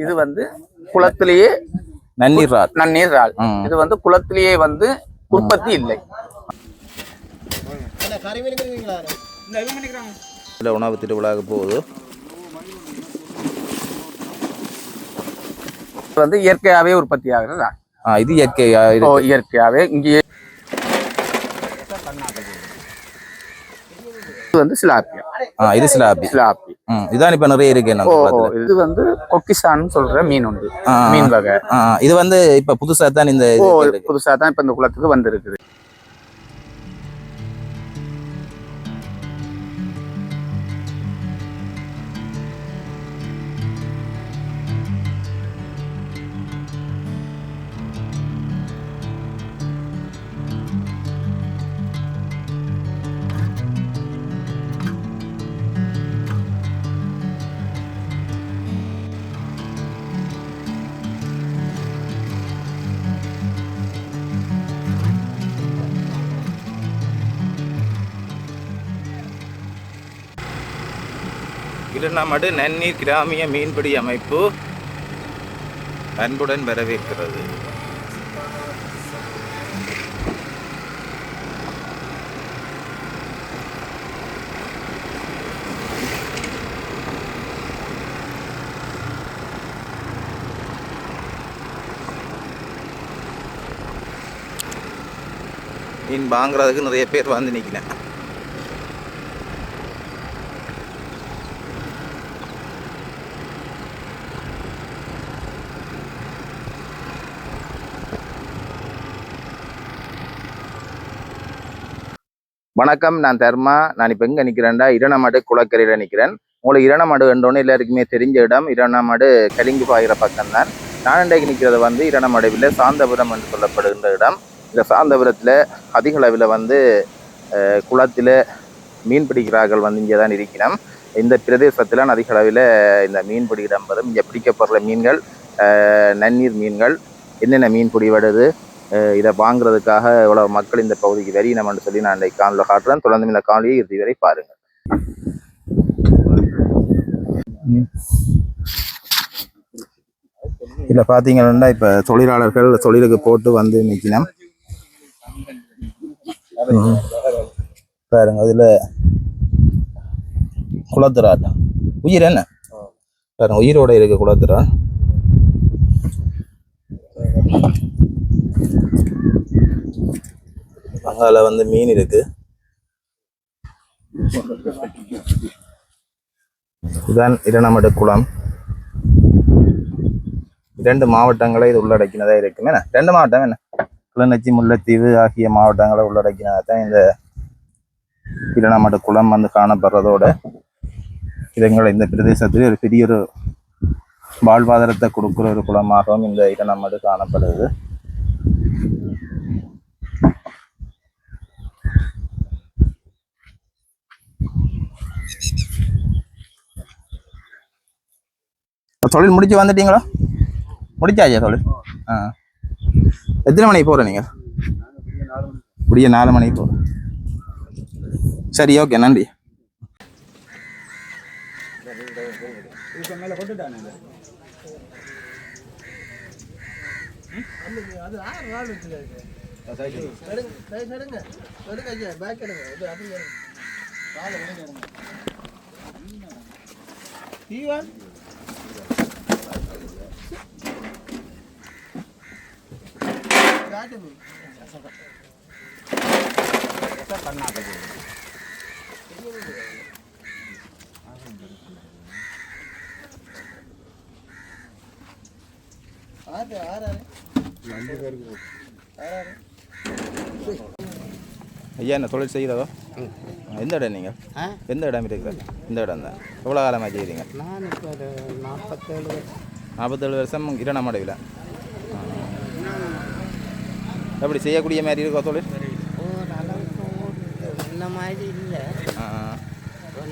இது வந்து குளத்திலேயே நன்னீர் இறால். நன்னீர் இறால். இது வந்து குளத்திலேயே வந்து உற்பத்தி இல்லை. உணவு திருவிழாவுக்கு போகுது. வந்து இயற்கையாகவே உற்பத்தி ஆகுது. இது இயற்கையாகவே இங்கேயே வந்து சிலாப்பியா. இது சிலாப்பி. இதான் இப்ப நிறைய இருக்கு. இது வந்து கொக்கிசான்னு சொல்ற மீன் உண்டு, மீன் வகை. இது வந்து இப்ப புதுசா தான் இந்த இப்ப இந்த குளத்துக்கு வந்து இருக்குது. இரணமடு நன்னீர் கிராமிய மீன்பிடி அமைப்பு அன்புடன் வரவேற்கிறது. மீன் வாங்குறதுக்கு நிறைய பேர் வந்து நிற்கிறேன். வணக்கம், நான் தர்மா. நான் இப்போ எங்கே நிற்கிறேன்டா, இரணமடு குளக்கரையில் நிற்கிறேன். உங்களுக்கு இரணமடு என்றோன்னு எல்லாருக்குமே தெரிஞ்ச இடம். இரணமடு கலிங்கு பாயிற பக்கம்தான். நான் இன்றைக்கு நிற்கிறது வந்து இரணமடுவில் சாந்தபுரம் என்று சொல்லப்படுகின்ற இடம். இந்த சாந்தபுரத்தில் அதிக அளவில் வந்து குளத்தில் மீன் பிடிக்கிறார்கள் வந்து இங்கே தான் இருக்கிறோம். இந்த பிரதேசத்தில் அதிக அளவில் இந்த மீன்பிடி இடம் வரும். இங்கே பிடிக்கப்படுற மீன்கள் நன்னீர் மீன்கள், என்னென்ன மீன் பிடி வருது, இதை வாங்குறதுக்காக எவ்வளவு மக்கள் இந்த பகுதிக்கு வரியணும்னு சொல்லி நான் இன்றைக்கு காணொலியில் காட்டுறேன். தொடர்ந்து இந்த காணொலியை இறுதி வரை பாருங்கள். இதில் பார்த்தீங்கன்னா இப்போ தொழிலாளர்கள் தொழிலுக்கு போட்டு வந்து நிற்கணும் பாருங்க. அதில் குளத்துறால் உயிர் என்ன பாருங்க, உயிரோட இருக்கு குளத்துறால். அங்கால வந்து மீன் இருக்கு. இதுதான் இரணமடு குளம். 2 மாவட்டங்களை இது உள்ளடக்கினதா இருக்குமே. 2 மாவட்டம் என்ன, கிளிநொச்சி, முல்லைத்தீவு ஆகிய மாவட்டங்களை உள்ளடக்கினதான் இந்த இரணமடு குளம் வந்து காணப்படுறதோட இதுங்களை இந்த பிரதேசத்தில் ஒரு பெரிய ஒரு வாழ்வாதாரத்தை கொடுக்குற ஒரு குளமாகவும் இந்த இரணமடு காணப்படுது. தொழில் முடிச்சு வந்துட்டீங்களா? முடிச்சாச்சா தொழில்? எத்தனை மணிக்கு போகிற நீங்கள்? முடிய 4 மணிக்கு போகிறேன். சரி, ஓகே, நன்றி. ஐயா, என்ன தொழில் செய்கிறதோ? எந்த இடம் நீங்கள்? எந்த இடம் இருக்கிற? இந்த இடம் தான். எவ்வளோ காலமாக செய்கிறீங்க? நான் இப்போ ஒரு 47 வருஷம் இரணமடுவில். எப்படி செய்யக்கூடிய மாதிரி இருக்கோ தொழில்? இந்த மாதிரி இல்லை,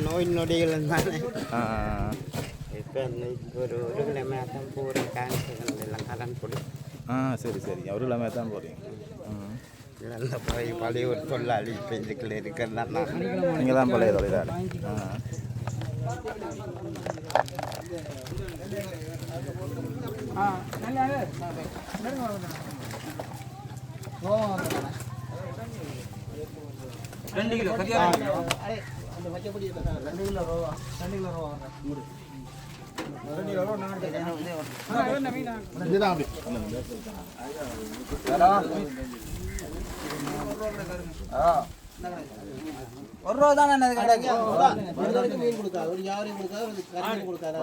நோய் நொடிகள் தானே. இப்போ ஒரு கிழமை தான் போகிறேன். கேன்சர் எல்லாம் கடன் கொடு. சரி சரி, ஒரு கிழமை தான் போகிறீங்க. அந்த பழைய ஒரு தொழிலாளி இப்போ இதுக்குள்ள இருக்கிறதா? நீங்கள் தான் பழைய தொழிலாளி. ஒரு ரூபா தானே மீன் கொடுக்காது ஒரு யாரையும் கொடுக்காது ஒரு கறியும் கொடுக்காது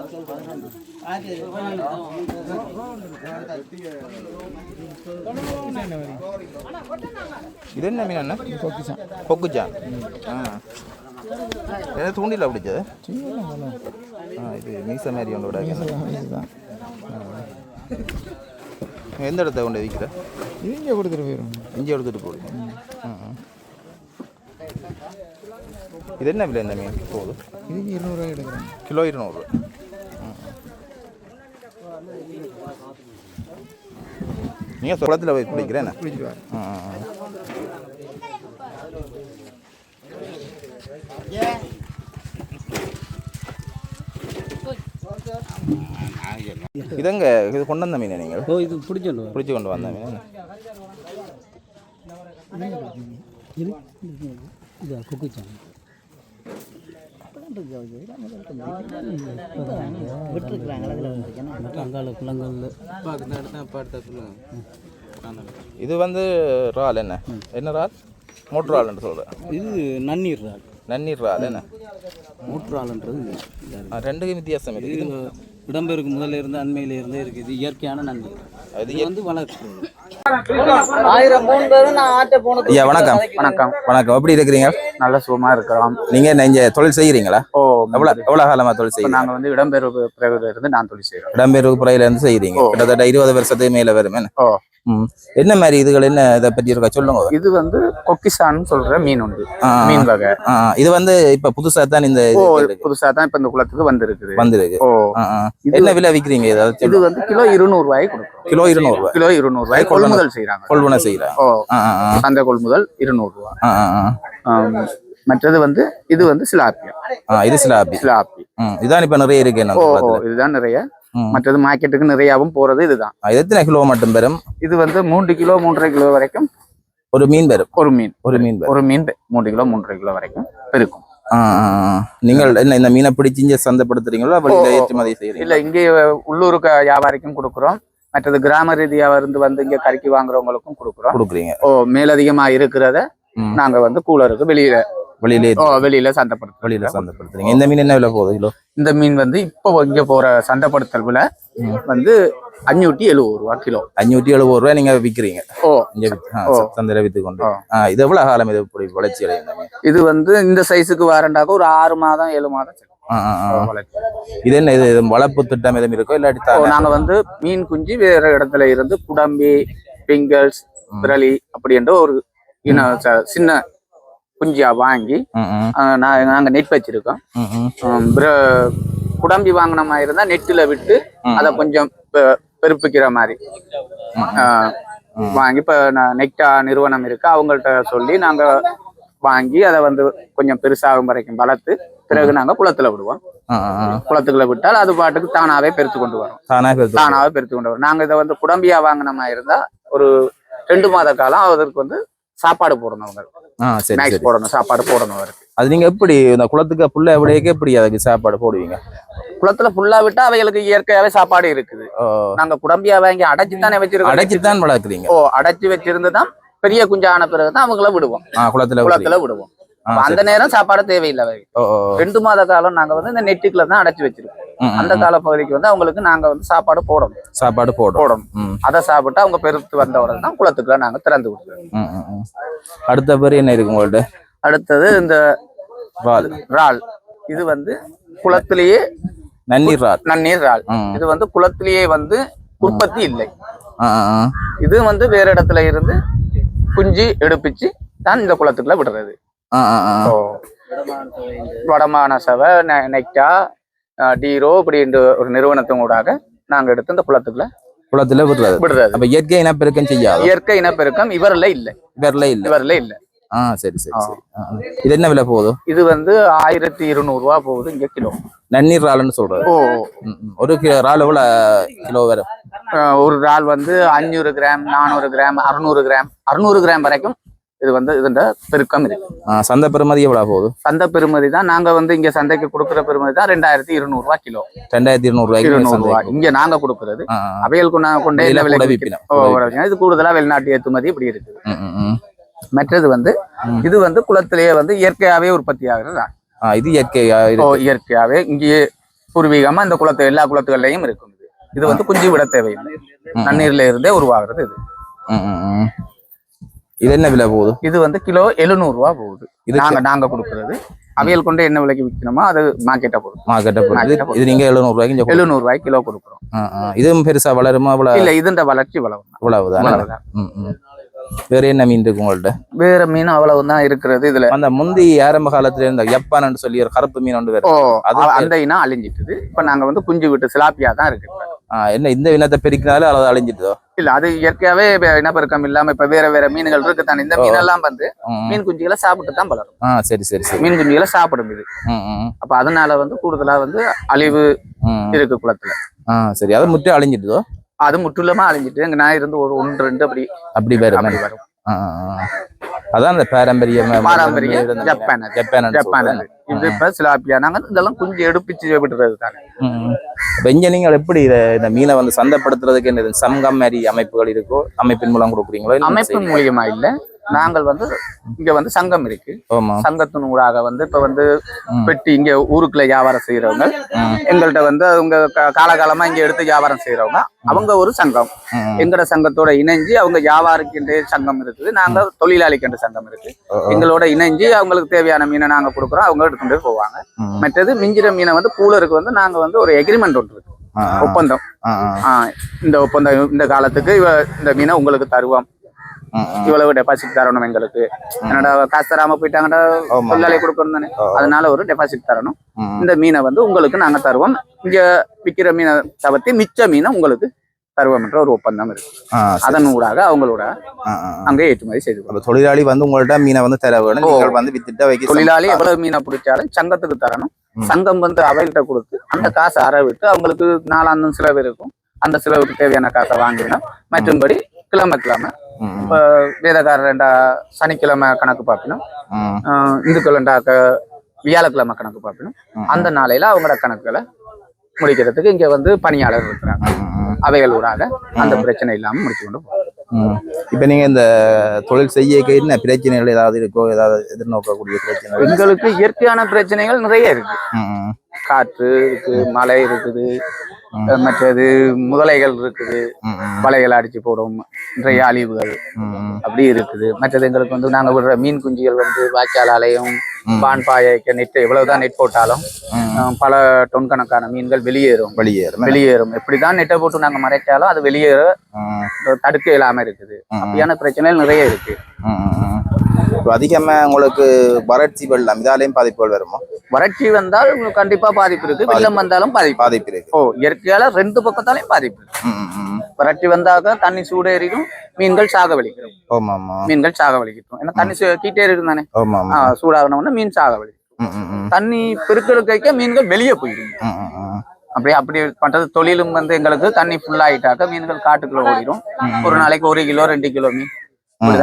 இது என்ன மீன் அண்ணா? கொக்குச்சான். என்ன தூண்டில பிடிச்சது? இது மீச மாதிரி ஒன்றோட எந்த இடத்த கொண்டு விற்கிற? இங்கே கொடுத்துட்டு போயிடும். இங்கே எடுத்துகிட்டு போடுங்க. இது என்ன விலை இந்த மீன் போகுது? இதுக்கு 200 ரூபாய் எடுக்கிறேன். கிலோ 200. நீங்கள் குளத்தில் போய் பிடிக்கிறேன் என்ன? பிடிச்சிடுவார். இதங்க இது கொண்டு வந்த மீன் நீங்கள்? இது பிடிச்சி கொண்டு வந்த மீன் இது குக்குச்சான் இது வந்து இறால் என்ன என்ன இறால்? மோட்ரு இறால்னு சொல்கிறேன். இது நன்னீர் இறால். நன்னீர் இறால் என்ன? மோட்ரு இறால்ன்றது ரெண்டுக்கும் வித்தியாசம் இருக்குது. இது இடம்பெயருக்கு முதல்ல இருந்து அண்மையில இருந்தே இருக்குது. இது இயற்கையான நன்னீர். அது வந்து வளர்ச்சி 1000 மூணு பேரும் நான் ஆட்ட போனது. ஐயா வணக்கம். வணக்கம். வணக்கம். எப்படி இருக்கிறீங்க? நல்ல சுகமா இருக்கிறோம். நீங்க என்ன இங்க தொழில் செய்யறீங்களா? எவ்வளவு காலமா தொழில் செய்யறீங்க? நாங்க வந்து இடம்பெயர்வு பிறகுல இருந்து நான் தொழில் செய்யறோம். இடம்பெயர்வு புறையில இருந்து செய்யறீங்க. கிட்டத்தட்ட 20 வருஷத்துக்கு மேல வரும். என்ன மாதிரி இதுகள் என்ன இதை பற்றி இருக்கா சொல்லுங்க. இது வந்து கொக்கிசான்னு சொல்ற மீன் உண்டு. மீன் வகை. இது வந்து இப்ப புதுசா தான் இந்த புதுசா தான் இப்ப இந்த குளத்துக்கு வந்திருக்கு. என்ன விலை விக்கிறீங்க? இது வந்து கிலோ 200 ரூபாய் கொடுக்கும். கிலோ 200 ரூபாய். கிலோ 200 ரூபாய் கொள்முதல் செய்யறாங்க. கொள்வன செய்யறாங்க. சந்தை கொள்முதல் 200 ரூபாய். மற்றது வந்து இது வந்து சிலாப்பியா. இது சிலாப்பி. இதான் இப்ப நிறைய இருக்கு. இதுதான் நிறைய. மற்றது மார்க்கெட்டுக்கு நிறையாவும் போறது இதுதான். இது எத்தனை கிலோ மட்டும் பெறும்? இது வந்து 3 கிலோ 3.5 கிலோ வரைக்கும் ஒரு மீன் பெறும். ஒரு மீன் 3 கிலோ 3.5 கிலோ வரைக்கும் பெருக்கும். நீங்கள் என்ன இந்த மீனை பிடிச்சி இங்க சந்தைப்படுத்துறீங்களா? ஏற்றுமதி செய்யறீங்க? இல்ல, இங்கே உள்ளூருக்கு வியாபாரிக்கும் கொடுக்குறோம். மற்றது கிராம ரீதியா வந்து இங்க கறிக்கு வாங்குறவங்களுக்கும் கொடுக்குறீங்க. மேலதிகமா இருக்கிறத நாங்க வந்து கூலருக்கு வெளியில சந்தைப்படுத்துறீங்க. இந்த மீன் என்ன விலை போகுது கிலோ? இந்த மீன் வந்து இப்போ இங்க போற சந்தைப்படுத்தல் விலை வந்து 570 ரூபா கிலோ. 570 ரூபாய் நீங்க விக்கிறீங்க. சந்தையில வித்து கொண்டு. இது எவ்வளவு காலம் இது வளர்ச்சி அடையும்? இது வந்து இந்த சைஸுக்கு வாரண்டாக ஒரு 6 மாதம் 7 மாதம். இது என்ன இது வளர்ப்பு திட்டம் எதுவும் இருக்கோ இல்லாட்டி நாங்க வந்து மீன் குஞ்சு வேற இடத்துல இருந்து குடம்பி, பிங்கல்ஸ், விரலி அப்படி என்ற ஒரு சின்ன குஞ்சியா வாங்கி நாங்க நெட் வச்சிருக்கோம். குடம்பி வாங்கின மாதிரி இருந்தா நெட்டில விட்டு அதை கொஞ்சம் பெருப்பிக்கிற மாதிரி வாங்கி இப்ப நெக்டா நிறுவனம் இருக்கு, அவங்கள்ட்ட சொல்லி நாங்க வாங்கி அதை வந்து கொஞ்சம் பெருசாகும் வரைக்கும் வளர்த்து பிறகு நாங்க குளத்துல விடுவோம். குளத்துக்குள்ள விட்டால் அது பாட்டுக்கு தானாவே பெருத்து கொண்டு வரும். தானாவே பெருத்து கொண்டு வரும். நாங்க இதை வந்து குடம்பியா வாங்கின மாதிரி இருந்தா ஒரு 2 மாத காலம் அதற்கு வந்து சாப்பாடு போடணும். அவங்க போடணும், சாப்பாடு போடணும் அவருக்கு. அது நீங்க எப்படி இந்த குளத்துக்கு புல்ல எப்படி அதுக்கு சாப்பாடு போடுவீங்க? குளத்துல புல்லா விட்டா அவைகளுக்கு இயற்கையாவே சாப்பாடு இருக்குது. நாங்க குடம்பியா வாங்கி அடைச்சுத்தானே வச்சிருக்கோம். அடைச்சுதான் வளர்க்குறீங்க? அடைச்சு வச்சிருந்துதான் பெரிய குஞ்சான பிறகுதான் அவங்கள விடுவோம். குளத்துல விடுவோம். அந்த நேரம் சாப்பாடு தேவையில்லை. 2 மாத காலம் நாங்க வந்து இந்த நெட்டுக்குள்ள தான் அடைச்சு வச்சிருக்கோம். அந்த கால பகுதிக்கு வந்து அவங்களுக்கு நாங்க வந்து சாப்பாடு போடணும். அதை சாப்பிட்டு அவங்க பெருத்து வந்தவுடனே தான் குளத்துக்குள்ள நாங்க திறந்து விடுறோம். அடுத்த பேர் என்ன இருக்கு உங்கள்ட்ட? அடுத்தது இந்த இறால். இது வந்து குளத்திலேயே நன்னீர் இறால். இது வந்து குளத்திலேயே வந்து உற்பத்தி இல்லை. இது வந்து வேற இடத்துல இருந்து குஞ்சு எடுப்பிச்சு தான் இந்த குளத்துக்குள்ள விடுறது. வடமான சவை, நெக்டா, டீரோ அப்படின்ற ஒரு நிறுவனத்தின் ஊடாக நாங்க எடுத்து இந்த குளத்துல விடுறது. அப்ப இயற்கை இனப்பெருக்கம் செய்யாது. இயற்கை இனப்பெருக்கம் இவர்ல இல்ல. சரி. இது என்ன விலை போகுது? இது வந்து 1200 ரூபா போகுது இங்க கிலோ. நன்னீர் இறால்னு சொல்றது. ஒரு கிலோ இறால் எவ்வளவு கிலோ வரும்? ஒரு இறால் வந்து 500 கிராம் 400 கிராம் 600 கிராம் வரைக்கும் இது வந்து இதுன்ற பெருக்கம் இருக்கு. சந்தை பெறுமதி எவ்வளவு போகுது? சந்தை பெறுமதி தான் நாங்க வந்து இங்க சந்தைக்கு கொடுக்குற பெறுமதி தான் 2200 ரூபாய் கிலோ. 2200 ரூபாய் இங்க நாங்க கொடுக்கறது. அவையல் கொண்டே இது கூடுதலா வெளிநாட்டு ஏற்றுமதி இப்படி இருக்குது. மற்றது வந்து இது வந்து குளத்திலேயே வந்து இயற்கையாவே உற்பத்தி ஆகுறது. இது இயற்கையாவே இங்கேயே பூர்வீகமா இந்த குளத்து எல்லா குளத்துகள்லயும் இருக்கும். இது வந்து குஞ்சு விட தேவையில்லை, நன்னீர்ல இருந்தே உருவாகிறது. இது என்ன விலை போகுது? இது வந்து கிலோ 700 ரூபாய் போகுது. இது நாங்க கொடுக்கறது. அவையல் கொண்டு என்ன விலைக்கு விற்கணுமோ அது மார்க்கெட்டை பொறுத்து. இது நீங்க 700 ரூபாய்க்கு கிலோ கொடுக்குறோம். இதுவும் பெருசா வளருமா? இல்ல, இதுன்ற வளர்ச்சி இவ்வளவுதான். வேற என்ன மீன் இருக்கு உங்கள்ட்ட? வேற மீன் அவ்வளவுதான் இருக்கிறது. இதுல அந்த முந்தி ஆரம்ப காலத்துல இருந்த ஜப்பான் சொல்லி ஒரு கருப்பு மீன் ஒன்று அந்த இனம் அழிஞ்சிட்டுது. இப்ப நாங்க வந்து குஞ்சு விட்டு சிலாப்பியா தான் இருக்கு. என்ன இந்த இனத்தை பெருக்கினாலும் அது அழிஞ்சிட்டுதோ? இல்ல, அது இயற்கையாவே இனப்பெருக்கம் இல்லாம இப்ப வேற மீன்கள் இருக்கு தானே. இந்த மீனெல்லாம் வந்து மீன் குஞ்சுகளை சாப்பிட்டு தான் வளரும். சரி சரி சரி. மீன் குஞ்சுகளை சாப்பிடும் இது. அப்ப அதனால வந்து கூடுதலா வந்து அழிவு இருக்கு குளத்துல. சரி, அது முற்றிலும் அழிஞ்சிட்டுதோ? அது முற்றிலுமா அழிஞ்சிட்டு இங்க நான் இருந்து ஒரு 1-2 அப்படி வரும். அதான் அந்த பாரம்பரிய ஜப்பான் இது இப்ப சிலாப்பியா நாங்க இதெல்லாம் குஞ்சு எடுப்பிச்சு விடுறது தானே. இங்க நீங்கள் எப்படி இந்த மீனை வந்து சந்தைப்படுத்துறதுக்கு என்ன சங்கம் மாதிரி அமைப்புகள் இருக்கோ, அமைப்பின் மூலம் கொடுக்குறீங்களோ? அமைப்பின் மூலியமா இல்ல, நாங்கள் வந்து இங்க வந்து சங்கம் இருக்கு. சங்கத்தின் ஊடாக வந்து இப்ப வந்து பெட்டி இங்க ஊருக்குள்ள வியாபாரம் செய்யறவங்க எங்கள்கிட்ட வந்து அவங்க காலகாலமா இங்க எடுத்து வியாபாரம் செய்யறவங்க அவங்க ஒரு சங்கம். எங்கட சங்கத்தோட இணைஞ்சு அவங்க வியாபாரிக்கின்ற சங்கம் இருக்குது, நாங்க தொழிலாளிக்கின்ற சங்கம் இருக்கு. எங்களோட இணைஞ்சு அவங்களுக்கு தேவையான மீனை நாங்க கொடுக்குறோம், அவங்க எடுத்துட்டு போவாங்க. மற்றது மிஞ்சிற மீனை வந்து கூலருக்கு வந்து நாங்க வந்து ஒரு எக்ரிமெண்ட் ஒன்று இருக்கு, ஒப்பந்தம். இந்த ஒப்பந்தம் இந்த காலத்துக்கு இந்த மீனை உங்களுக்கு தருவோம், இவ்வளவு டெபாசிட் தரணும், எங்களுக்கு என்னோட காசு தராம போயிட்டாங்கடா தொழிலாளி கொடுக்கணும் தானே, அதனால ஒரு டெபாசிட் தரணும். இந்த மீனை வந்து உங்களுக்கு நாங்க தருவோம், இங்க விற்கிற மீனை தவிர்த்து மிச்ச மீனை உங்களுக்கு தருவோம் என்ற ஒரு ஒப்பந்தம் இருக்கு. அதன் ஊடாக அவங்களோட அங்கே ஏற்றுமதி செய்து தொழிலாளி வந்து உங்கள்ட்ட மீனை வந்து தர வேணும், வந்து வித்துட்டு வைக்க. தொழிலாளி எவ்வளவு மீனை பிடிச்சாலும் சங்கத்துக்கு தரணும். சங்கம் வந்து அவைகிட்ட கொடுத்து அந்த காசை அறவிட்டு அவங்களுக்கு நாளாந்தம் செலவு இருக்கும், அந்த செலவுக்கு தேவையான காசை வாங்கினோம். மற்றும்படி கிழமை இப்ப வேதக்காரர் சனிக்கிழமை கணக்கு பார்க்கணும், இந்துக்கள் வியாழக்கிழமை கணக்கு பார்க்கணும். அந்த நாளையில அவங்களோட கணக்குகளை முடிக்கிறதுக்கு இங்க வந்து பணியாளர் இருக்கிறாங்க. அவைகள் ஊடாக அந்த பிரச்சனை இல்லாம முடிச்சு கொண்டு போகணும். இப்ப நீங்க இந்த தொழில் செய்ய என்ன பிரச்சனைகள் ஏதாவது இருக்கோ, ஏதாவது எதிர்நோக்கக்கூடிய பிரச்சனை? எங்களுக்கு இயற்கையான பிரச்சனைகள் நிறைய இருக்கு. காற்று இருக்கு, மழை இருக்குது, மற்றது முதலைகள் இருக்குது, வலைகள் அடிச்சு போடும், நிறைய அழிவுகள் அப்படி இருக்குது. மற்றது எங்களுக்கு வந்து நாங்க விடுற மீன் குஞ்சுகள் வந்து வாய்க்காலையும் பான்பாயைக்க நெட் எவ்வளவுதான் நெட் போட்டாலும் பல டொன் கணக்கான மீன்கள் வெளியேறும். எப்படிதான் நெட்டை போட்டு நாங்க மறைச்சாலும் அது வெளியேற தடுக்க இல்லாம இருக்குது. அப்படியான பிரச்சனைகள் நிறைய இருக்கு. அதிகமா உங்களுக்கு வறட்சி வெள்ளம் இதாலையும் பாதிப்புகள் வருமா? வறட்சி வந்தால் உங்களுக்கு கண்டிப்பா பாதிப்பு இருக்கு, வெள்ளம் வந்தாலும் பாதிப்பு இருக்கு. இயற்கையால 2 பக்கத்தாலையும் பாதிப்பு இருக்கு. வறட்சி வந்தாக்க தண்ணி சூடேறிடும், மீன்கள் சாக வலிக்கிறோம். ஏன்னா தண்ணி கீட்டே இருக்கும் தானே, சூடாகணும்னா மீன் சாக வலிக்கும். தண்ணி பெருக்கெடுக்க மீன்கள் வெளியே போயிடும். அப்படி பண்றது தொழிலும் வந்து எங்களுக்கு தண்ணி ஃபுல்லா ஆயிட்டாக்க மீன்கள் காட்டுக்குள்ள ஓடிடும். ஒரு நாளைக்கு 1 கிலோ 2 கிலோ மீன்,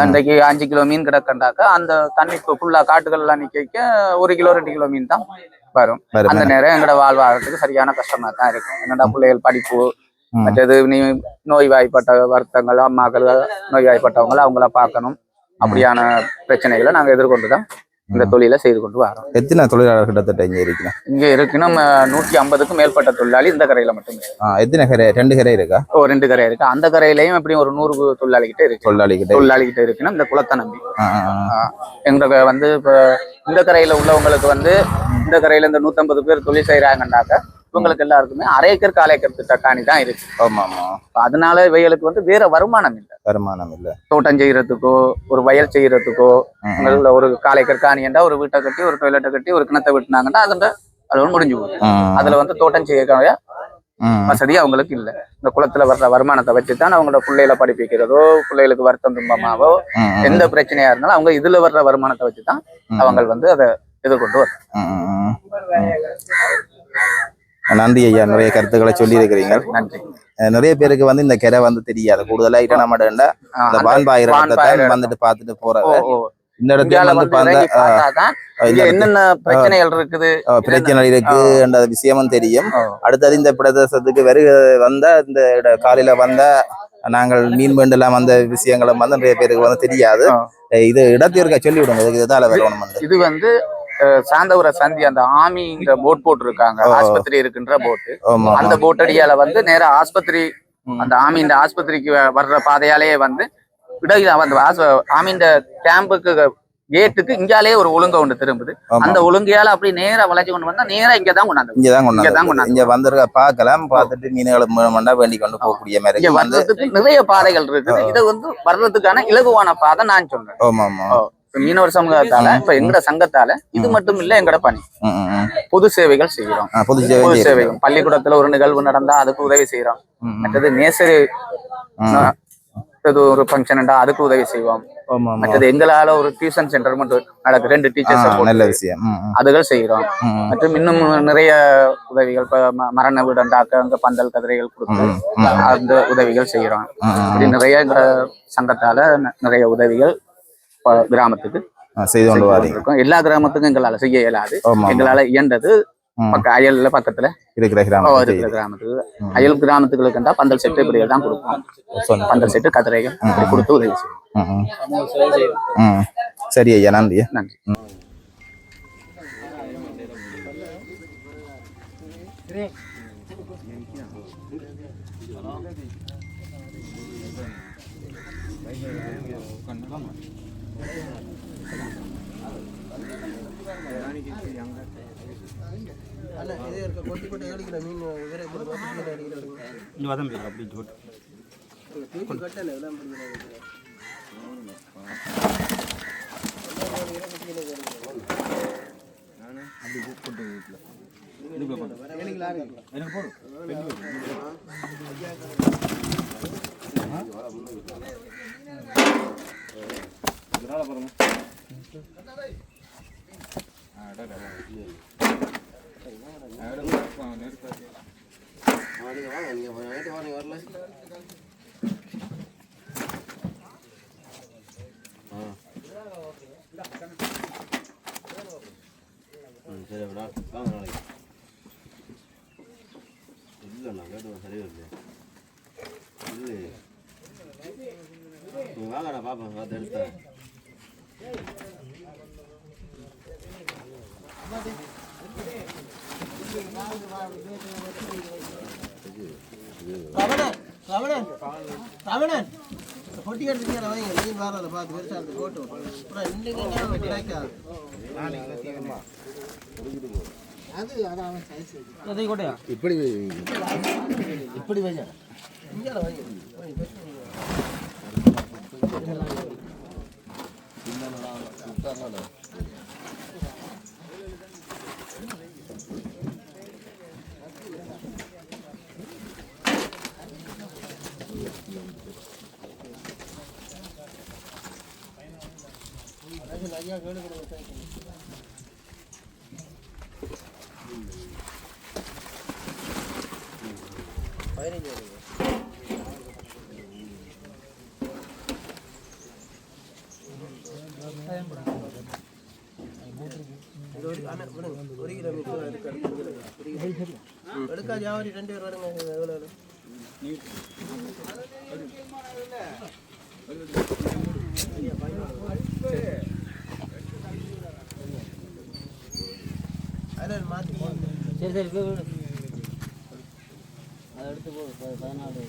இன்றைக்கு 5 கிலோ மீன் கிடக்கண்டாக்க அந்த தண்ணி ஃபுல்லா காட்டுகள் எல்லாம் நிக்க 1 கிலோ 2 கிலோ மீன் தான் வரும். அந்த நேரம் எங்களோட வாழ்வாகிறதுக்கு சரியான கஷ்டமா தான் இருக்கும். என்னடா பிள்ளைகள் படிப்பு, மற்றது நீ நோய்வாய்ப்பட்ட வருத்தங்கள், அம்மாக்கள் நோய்வாய்ப்பட்டவங்களை அவங்கள பார்க்கணும். அப்படியான பிரச்சனைகளை நாங்க எதிர்கொண்டுதான் இந்த தொழிலை செய்து கொண்டு வரோம். எத்தனை தொழிலாளர் கிட்டத்தட்ட இங்க இருக்கு? நம்ம 150க்கும் மேற்பட்ட தொழிலாளி இந்த கரையில மட்டுமே. எத்தனை கரை? 2 கரை இருக்கா? 2 கரை இருக்கு. அந்த கரையிலையும் எப்படியும் ஒரு 100 தொழிலாளி கிட்ட இருக்கு. தொழிலாளி கிட்ட இருக்குன்னா இந்த குளத்தை நம்பி எங்க வந்து இப்ப இந்த கரையில உள்ளவங்களுக்கு வந்து இந்த கரையில இந்த 150 பேர் தொழில் செய்யறாங்கன்னாக்க இவங்களுக்கு எல்லாருக்குமே 1/2 ஏக்கர் 1/4 ஏக்கர் திட்டக்காணி தான் இருக்கு. அதனால இவைகளுக்கு வந்து வேற வருமானம் இல்லை. தோட்டம் செய்யறதுக்கோ ஒரு வயல் செய்யறதுக்கோ ஒரு 1/4 ஏக்கர் காணி என்றா ஒரு வீட்டை கட்டி ஒரு டொய்லெட்டை கட்டி ஒரு கிணத்தை விட்டுனாங்கன்னா அது முடிஞ்சு போகுது. அதுல வந்து தோட்டம் செய்ய வசதி அவங்களுக்கு இல்லை. இந்த குளத்துல வர்ற வருமானத்தை வச்சுதான் அவங்களோட பிள்ளைகளை படிப்பிக்கிறதோ, பிள்ளைகளுக்கு வருத்தம் துன்பமாவோ எந்த பிரச்சனையா இருந்தாலும் அவங்க இதுல வர்ற வருமானத்தை வச்சுதான் அவங்க வந்து அதை எதிர்கொண்டு வரும். நன்றி ஐயா, நிறைய கருத்துக்களை சொல்லி இருக்கிறீங்க. நன்றி. நிறைய பேருக்கு வந்து இந்த கரை வந்து தெரியாது. கூடுதலா இரணமடுன்னா இந்த வான்பாயிரத்தை வந்துட்டு பார்த்துட்டு போறது. இந்த இடத்துல வந்து பார்த்தாதான் இங்க என்னென்ன பிரச்சனைகள் இருக்குது, பிரச்சனை இருக்குன்ற விஷயமும் தெரியும். அடுத்தது இந்த பிரதேசத்துக்கு வந்த இந்த காலையில வந்த நாங்கள் மீன் வேண்டலாம் வந்த விஷயங்களும் வந்து நிறைய பேருக்கு வந்து தெரியாது. இது இடத்திற்க சொல்லி விடுங்க, இதுதான் வரணும். இது வந்து சாந்தபுர சந்தி அந்த ஆமி இந்த போட் போட்டிருக்காங்க, ஆஸ்பத்திரி இருக்கின்ற போட்டு. அந்த போட் அடியால வந்து நேரா ஆஸ்பத்திரி, அந்த ஆமி இந்த ஆஸ்பத்திரிக்கு வர்ற பாதையாலேயே வந்து இடையில வந்து ஆமி இந்த கேம்புக்கு கேட்டுக்கு இங்காலே ஒரு ஒழுங்க ஒன்று திரும்புது. அந்த ஒழுங்கையால அப்படி நேரா வளைச்சு கொண்டு வந்தா நேரா இங்கதான் கொண்டாந்து இங்க வந்துருக்க பாக்கலாம். பார்த்துட்டு மீன்களை வேண்டி கொண்டு போகக்கூடிய மாதிரி வர்றதுக்கு நிறைய பாதைகள் இருக்குது. இதை வந்து வர்றதுக்கான இலகுவான பாதை நான் சொல்றேன். மீனவர் சமூகத்தால இப்ப எங்கட சங்கத்தால இது மட்டும் இல்ல, எங்கட பணி பொது சேவைகள் செய்யறோம். பொது சேவைகள் பள்ளிக்கூடத்துல ஒரு நிகழ்வு நடந்தா அதுக்கு உதவி செய்யறோம். மற்றது நேசரி ஒரு ஃபங்க்ஷன் அதுக்கு உதவி செய்வோம். மற்றது எங்களால ஒரு டியூஷன் சென்டர் மட்டும் நடக்கு, 2 டீச்சர்ஸ் அதுகள் செய்யறோம். மற்றும் இன்னும் நிறைய உதவிகள், இப்ப மரண வீடு உண்டாக்க அங்க பந்தல் கதிரைகள் கொடுத்து அந்த உதவிகள் செய்யறோம். இப்படி நிறைய எங்க சங்கத்தால நிறைய உதவிகள் கிராமத்துக்கு செய்து கொண்டு இருக்கோம். எல்லா கிராமத்துக்கும் எங்களால செய்ய இயலாது. எங்களால இயன்றது அயல்ல பக்கத்துல இருக்கிற கிராமத்துக்கு, அயல் கிராமத்துக்கு பந்தல் செட்டு இப்படி தான் கொடுப்போம். பந்தல் செட்டு கதிரைகள் கொடுத்து உதவி செய்யும். சரி ஐயா, நன்றி. நன்றி. வாங்கடா பாப்பா பார்த்து எடுத்த ரமணன் பொட்டி எடுத்துக்கிற வைங்க, மீன் வாரத பார்த்து பெருசா இருந்து போட்டு இன்னைக்கு கிடைக்காது. அது அதான் சைஸ் அதை கோட்டையா இப்படி வைங்க இங்க வைங்க. எடுக்கா ஜாவரி 2 பேர் வருங்க. எவ்வளவு சரி சரி அதை எடுத்து போ. 14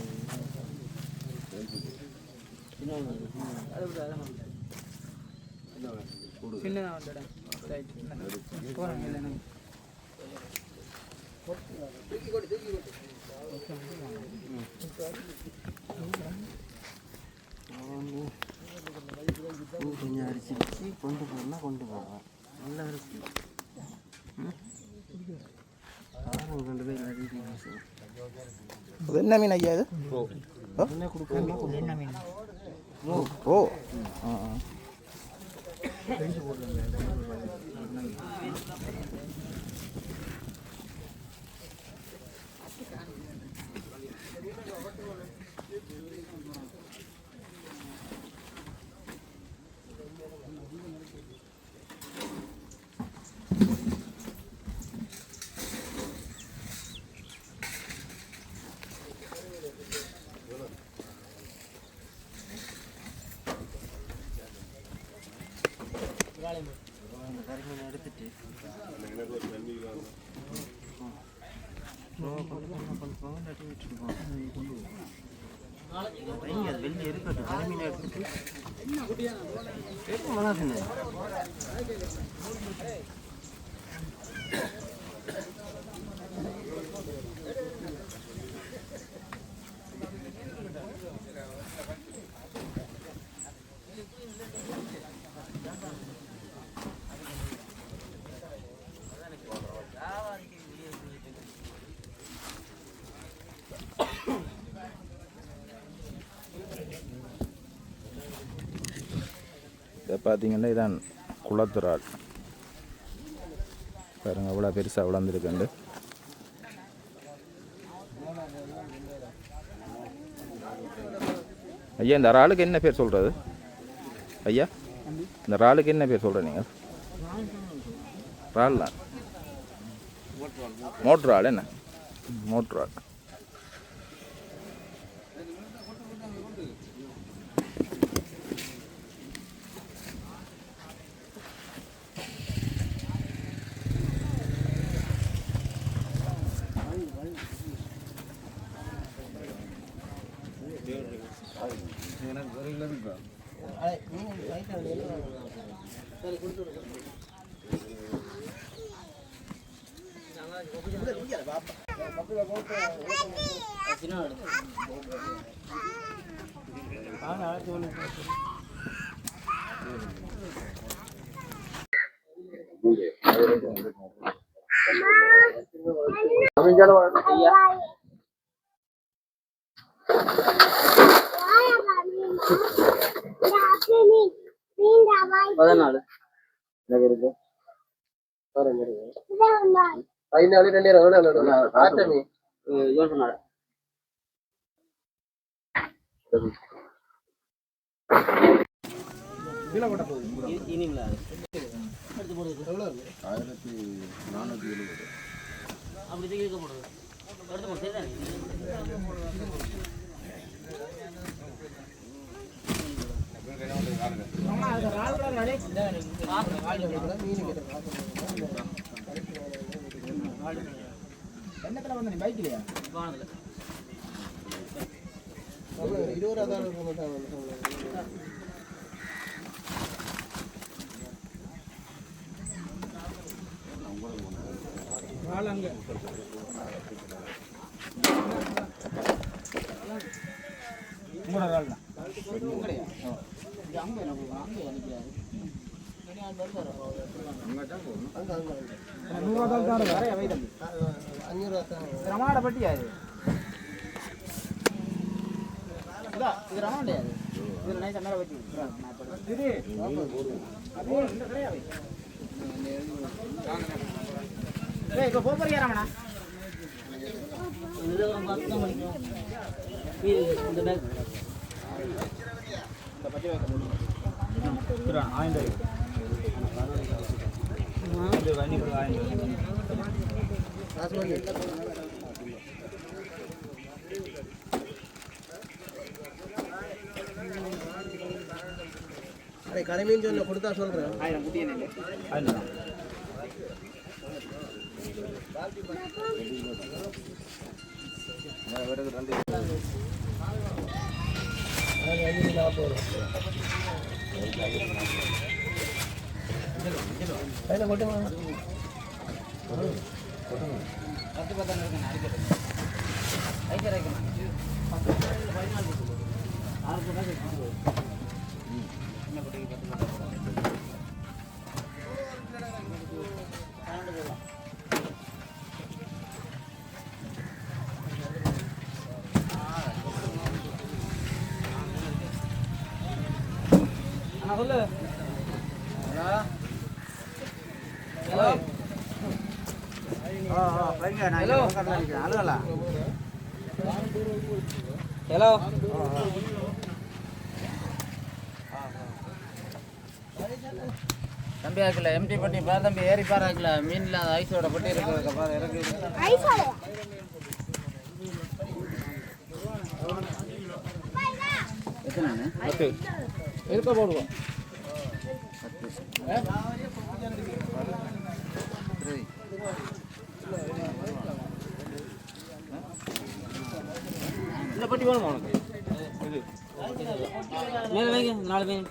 சின்னதாக வந்துடா போகிறாங்க இல்லை கொஞ்சம் அரிசி கொண்டு போகலாம், கொண்டு போகலாம். நல்லா அரிசி கொண்டு போய் என்ன மீன் ஐயா இது? என்ன கொடுக்கணும்? என்ன மீன்? ஓ எடுத்துட்டு வெளியே இருக்கட்டும் கடமீன் எடுத்துட்டு இதை பார்த்தீங்கன்னா இதான் குளத்துறாள் பாருங்க அவ்வளோ பெருசாக வளர்ந்துருக்குண்டு. ஐயா இந்த இறாலுக்கு என்ன பேர் சொல்கிறது ஐயா? இந்த இறாலுக்கு என்ன பேர் சொல்கிற நீங்கள்? இறால் தான் மோட்ரு ஆள் என்ன மோட்ரு ஆள். கடமைன்னு சொல்ல கொடுத்தா சொல்றேன். ஹலோ தம்பி ஆக்கல எம்டி பட்டி பாரு தம்பி ஏறி பாரு ஆக்கல மீன் இல்லாத ஐஸோட பட்டி இருக்கு பாரு இறக்கு எத்தனை இருக்க போடுவோம் இந்த பட்டி வேணுமா உனக்கு மேலே வைங்க 4 மீன்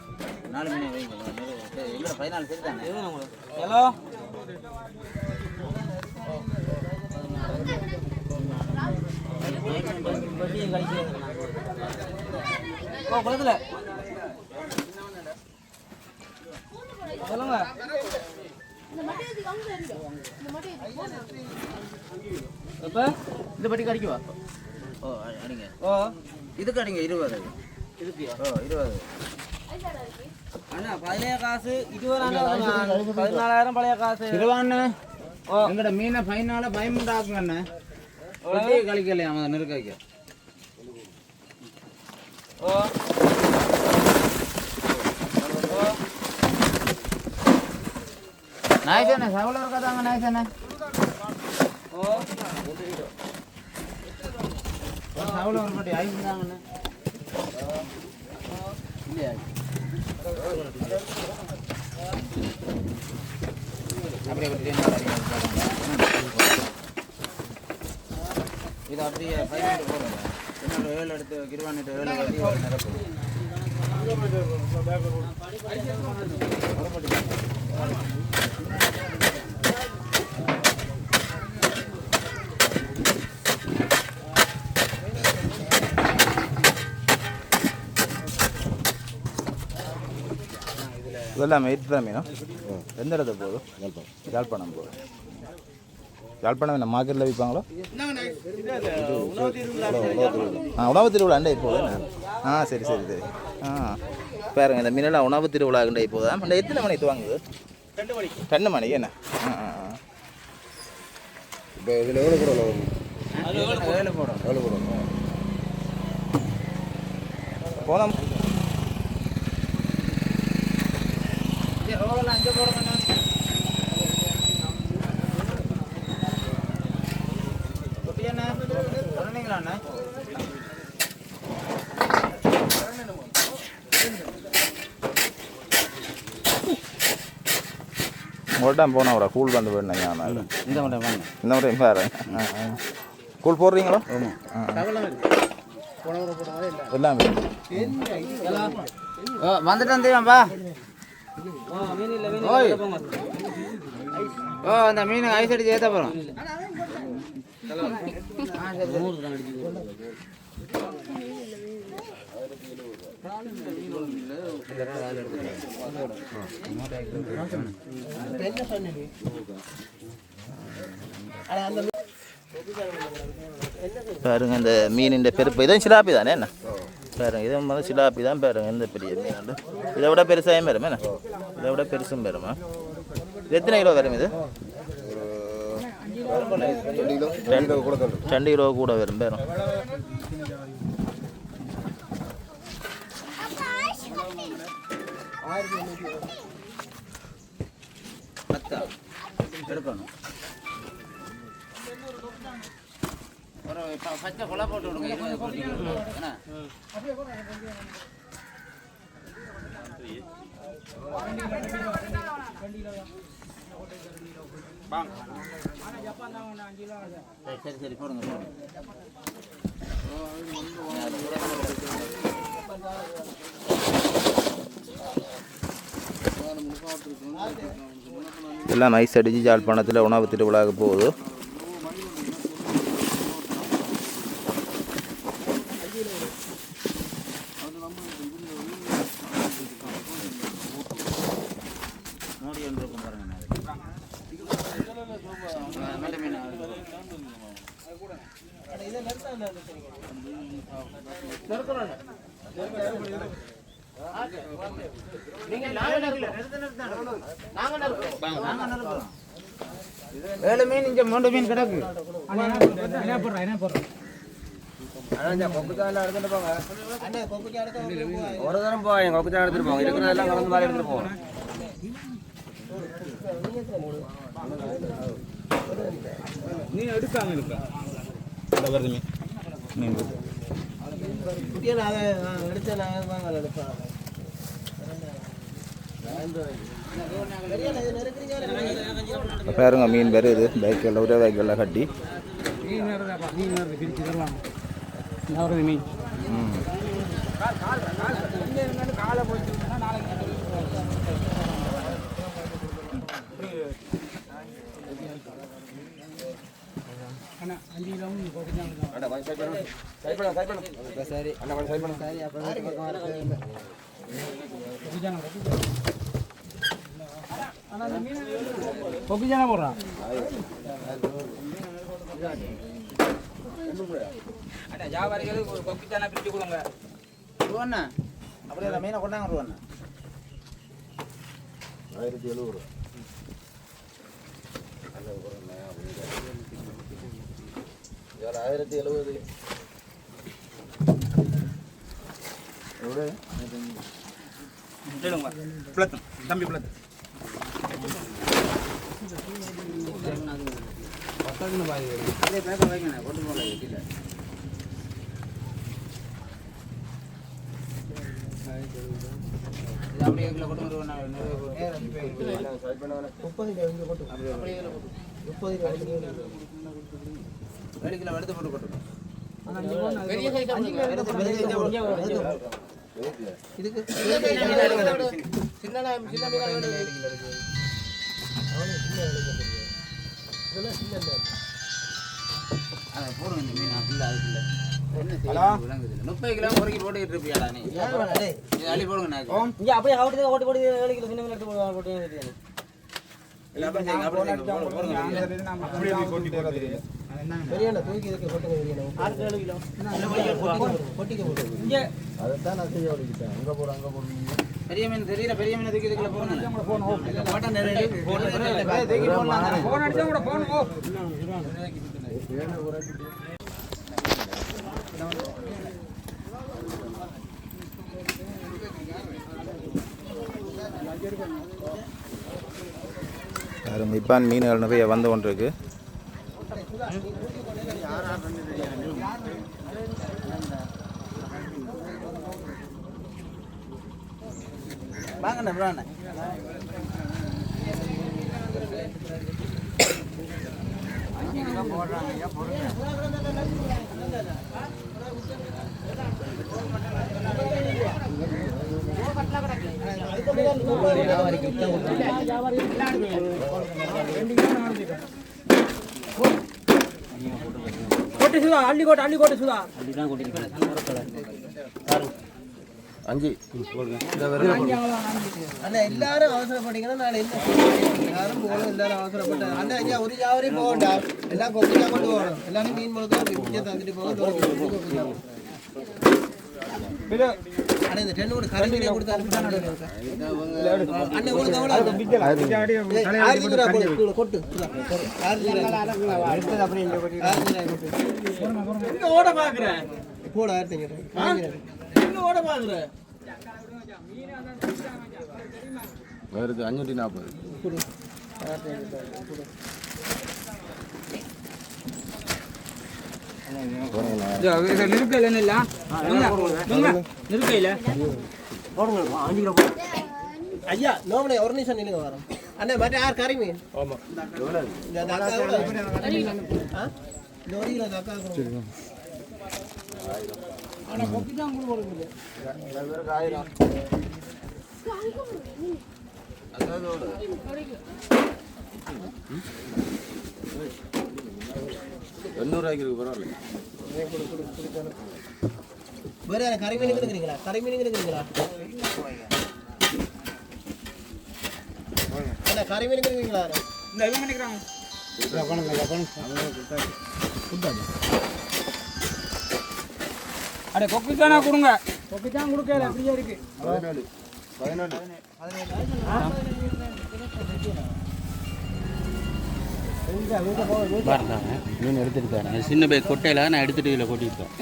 4 மீன் வைங்க எங்கட 14 சரி தானே ஹலோ பட்டியும் கழிக்கிறது ஓ குளத்துல சொல்லுங்க எப்ப இந்த பட்டி கடிக்குவா ஓ அடிங்க ஓ இதுக்கு அடிங்க 20 இதுக்குயா ஓ 20 அண்ணா பழைய காசு 20 14,000 பழைய காசு 20 ஓ எங்கட மீனை ஃபைனால பயமுண்டாக்குங்க அண்ணா ஒரே கழிக்கலையா அவன் நெருக்க ஓ நாய்தானே சவல இருக்காதாங்க நாய்தானே ஓ சவல ஒரு பட்டி ஆயிட்டாங்கண்ணே இல்லையா அப்படியே இது அப்படியே 5 போடுங்க என்னோட 7 எடுத்து கிருவானிட்டு 7 வட்டி நிரப்பு இதெல்லாம் எயிட் தான் மீனா எந்த இடத்துல போதும் யாழ்ப்பாணம் போதும் யாழ்ப்பாணம் என்ன மார்க்கெட்டில் விற்பாங்களோ உணவு திருவிழா அண்டை போகுது சரி சரி சரி பாருங்க இந்த மீனெல்லாம் உணவு திருவிழா அண்டை போகுதா அந்த எத்தனை மணிக்கு வாங்குது 2 மணிக்கு என்ன இப்போ இதில் எவ்வளோ போடணும் 7 போடணும் போனோம் ரோலெல்லாம் அங்கே போடுறேண்ணா குட்டியண்ணா சொன்னீங்களாண்ணா ஒரு டைம் போனால் கூட கூழ் வந்து போயிருந்தேன் இந்த முறை வாங்க இந்த முறை பாரு கூழ் போடுறீங்களோ எல்லாமே வந்துட்டேன் தெரியுமாப்பா ஓ அந்த மீன் ஐஸ் அடிச்சு ஏற்ற போகிறோம் பாருங்க இந்த மீனின் பெருப்பு இதுவும் சிலாப்பி தானே என்ன பாருங்க இது வந்து சிலாப்பி தான் பாருங்க எந்த பெரிய மீன் இதை விட பெருசாயும் பெறும் என்ன இதை விட பெருசும் பெறுமா இது எத்தனை கிலோ வரும் இது 2 கிலோ கூட வரும் பேரும் எடுக்கணும் ஒரு பச்சை கொலை போட்டு விடுங்க என்ன சரி சரி போடுங்க எல்லாம் ஐஸ் அடிச்சு யாழ்ப்பாணத்தில் உணவு திருவிழாவுக்கு போகுது ஏழு மீன் இங்க 3 மீன் கிடக்கு ஒரு தரம் போய் கொக்கு தான் எடுத்துட்டு போங்க இருக்கிறதெல்லாம் கலந்து மாதிரி எடுத்துட்டு போவோம் நீ எடுக்காம இருக்கா வருது மீன் குட்டியை நான் எடுத்து நான் எடுப்பேன் பாருங்க மீன் வருது பைக்கில் ஒரே பைக்கில் கட்டி மீன் போடுறான் வியாபாரிகளுக்கு கொக்கிச்சானா பிரிச்சு கொடுங்க ரூவண்ணா அப்படியே அந்த மீனை கொண்டாங்க ரூவண்ணா 1700 1070 தம்பி பிளத்து கொண்டு போகல வீட்டில் அப்படியே கொண்டு வருவோம் 7 கிலோ எடுத்து போட்டு கொட்டுங்க இதுக்கு போடுங்க இந்த மீன் இல்லை அதுக்குள்ள 30 கிலோ முறைக்கு போட்டுக்கிட்டு இருப்பியாடா நீ அள்ளி போடுங்க இங்கே அப்படியே ஓட்டு 7 கிலோ சின்ன மீன் எடுத்து போட்டு பெரிய மீன் தெரியல பெரிய மீன் தூக்கி இதுக்குள்ள இப்பான் மீன்கள் நிறைய வந்து கொண்டிருக்கு வாங்கண்ணா ப்ரோண்ணா கோட்டை சுதா அள்ளி கோட்டை சுதா அஞ்சு அண்ணா எல்லாரும் அவசரப்பட்டீங்கன்னா நான் என்ன எல்லாரும் போகணும் எல்லாரும் அவசரப்பட்டேன் அண்ணா ஐயா ஒரு ஜாவரி போக வேண்டாம் எல்லாம் கொப்பிச்சா கொண்டு போகணும் எல்லாரும் மீன் முழுக்க பிச்சை தந்துட்டு போகணும் அண்ணா இந்த டென் கூட கரண்டிலே கொடுத்து அண்ணா உங்களுக்கு எவ்வளோ கொட்டு ஓட பாக்குறேன் போட ஆயிரத்தி ஓட பாக்குறேன் 540 நிறுக்கையில் என்ன இல்லை நிறுக்கையில் ஐயா நோமனே ஒரு நிமிஷம் நில்லுங்க வரோம் அண்ணா மற்ற யார் கறி மீன் வேற கறி மீன் கிடைக்கிறீங்களா கறி மீன் கிடைக்கிறீங்களா அண்ணா கறி மீன் கிடைக்கிறீங்களா இந்த இது பண்ணிக்கிறாங்க அடே கொக்குச்சானா கொடுங்க கொக்குச்சான் கொடுக்கல அப்படியே இருக்கு 14 மீன் எடுத்துருக்காரு சின்ன பை கொட்டையில நான் எடுத்துட்டு இதில் கொட்டிட்டேன்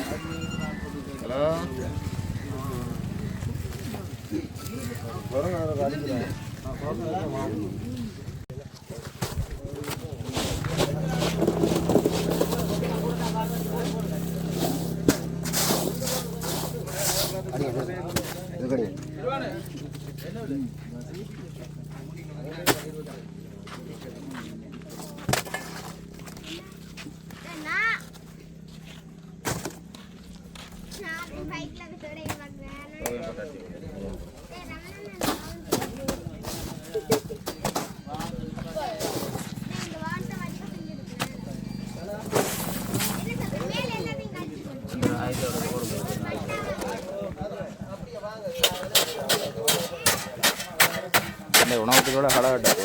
இந்த உணவத்துக்கூட கடை கட்டாது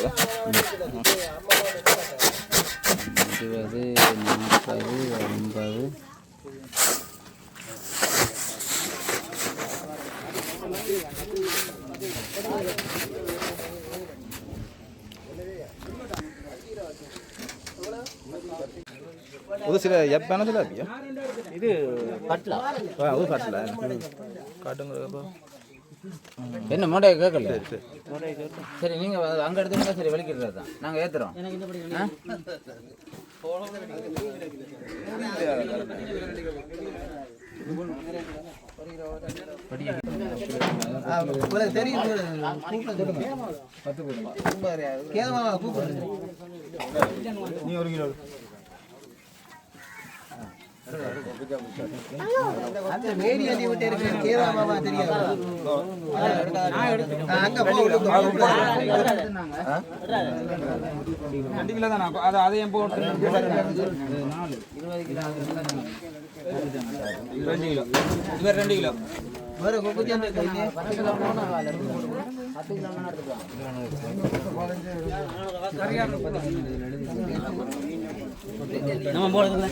20, 40, 50. சில எப்பானதில் இருக்கியா இது கட்லா அது காட்டல காட்டுங்க என்ன மூட்டையை கேட்கல சரி நீங்க அங்க எடுத்தீங்கன்னா சரி வெளிக்கிறது தான் நாங்க ஏத்துறோம் நீ 1 கிலோ அந்த மேடி அடி விட்டு இருக்கிற கேரா மாமா தெரியாது அங்க போ 2 கிலோ தானா அது அதையும் போட்டு 2 கிலோ இவர் 2 கிலோ வேற குக்குச்சன் இருக்கு 10 கிலோ போனா 10 கிலோ எடுத்துக்கலாம் நம்ம போடுறதுல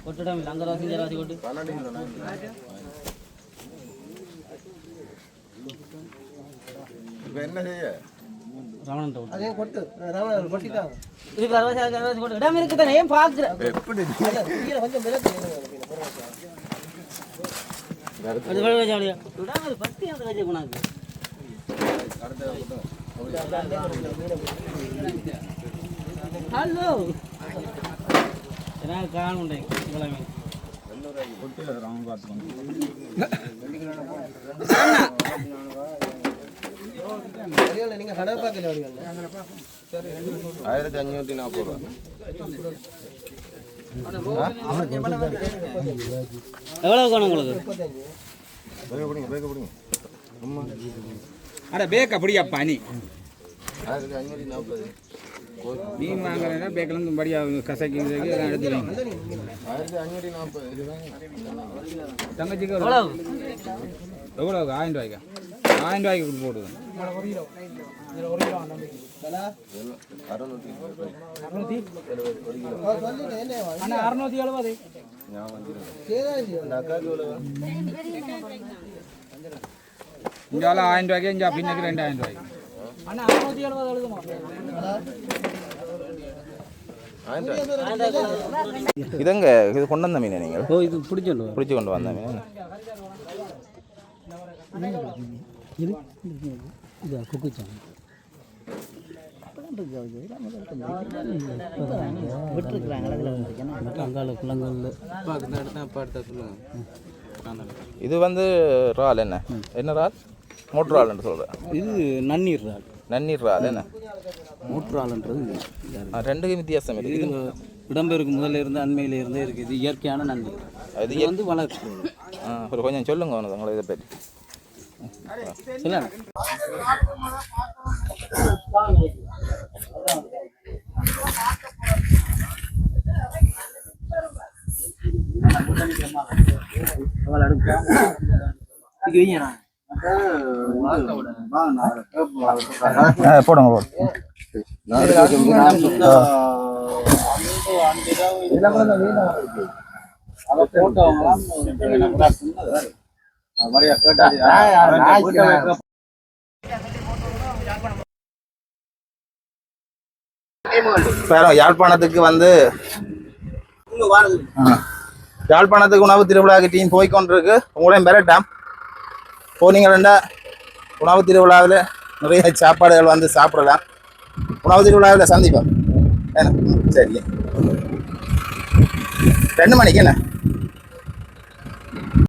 கொட்டுடம் அங்கராசி ஜராசி கொட்டு என்ன செய்ய ரமணன் அதே கொட்டு ராமன் கொட்டிட்டாங்க இது அங்கராசி கொட்டு இடம் இருக்குதானே ஏன் பாக்குற எப்படி கொஞ்சம் விலக்கு அது வேலை ஜாலியா இடம் அது பத்தி அந்த கஜ குணாக்கு ஹலோ நான் காணுண்டே இவ்வளவு நீங்க கடை பார்க்கல 1540 ரூபா எவ்வளவு காணும் உங்களுக்கு அட பேக் அப்படியா பனி 1540 நீ வாங்குறேன்னா பேக்கில் இருந்து படியா கசக்கி எல்லாம் எடுத்துருவீங்க 1540 தங்கச்சிக்கு எவ்வளோ 1000 ரூபாய்க்கா 1000 ரூபாய்க்கு போடுது இங்கே 1000 ரூபாய்க்கு இங்கே பின்னுக்கு 2000 ரூபாய்க்கு இதங்க இது கொண்டு வந்த மீன் நீங்கள் இது பிடிச்சோண்டு பிடிச்சி கொண்டு வந்த மீன் இது இது குக்குச்சான் இது வந்து இறால் என்ன என்ன இறால் மோட்ரு இறால்னு சொல்கிறேன் இது நன்னீர் இறால் நன்னீர் இறால் என்ன மோட்ரு இறால்ன்றது ரெண்டுக்கும் வித்தியாசம் இருக்குது இது இடம்பெயருக்கு முதல்ல இருந்து அண்மையில இருந்தே இருக்குது இது இயற்கையான நன்னீர் இது வந்து வளர்ச்சி ஒரு கொஞ்சம் சொல்லுங்க உங்களை இதை பற்றி இல்லை போடுங்க யாழ்ப்பாணத்துக்கு வந்து யாழ்ப்பாணத்துக்கு உணவு திருவிழாவுக்கு டீம் போய்கொண்டிருக்கு. உங்களையும் பெறட்டாம் போனீங்கன்னா உணவு திருவிழாவில் நிறைய சாப்பாடுகள் வந்து சாப்பிடலாம். உணவு திருவிழாவில் சந்திப்போம். சரி 2 மணிக்கு என்ன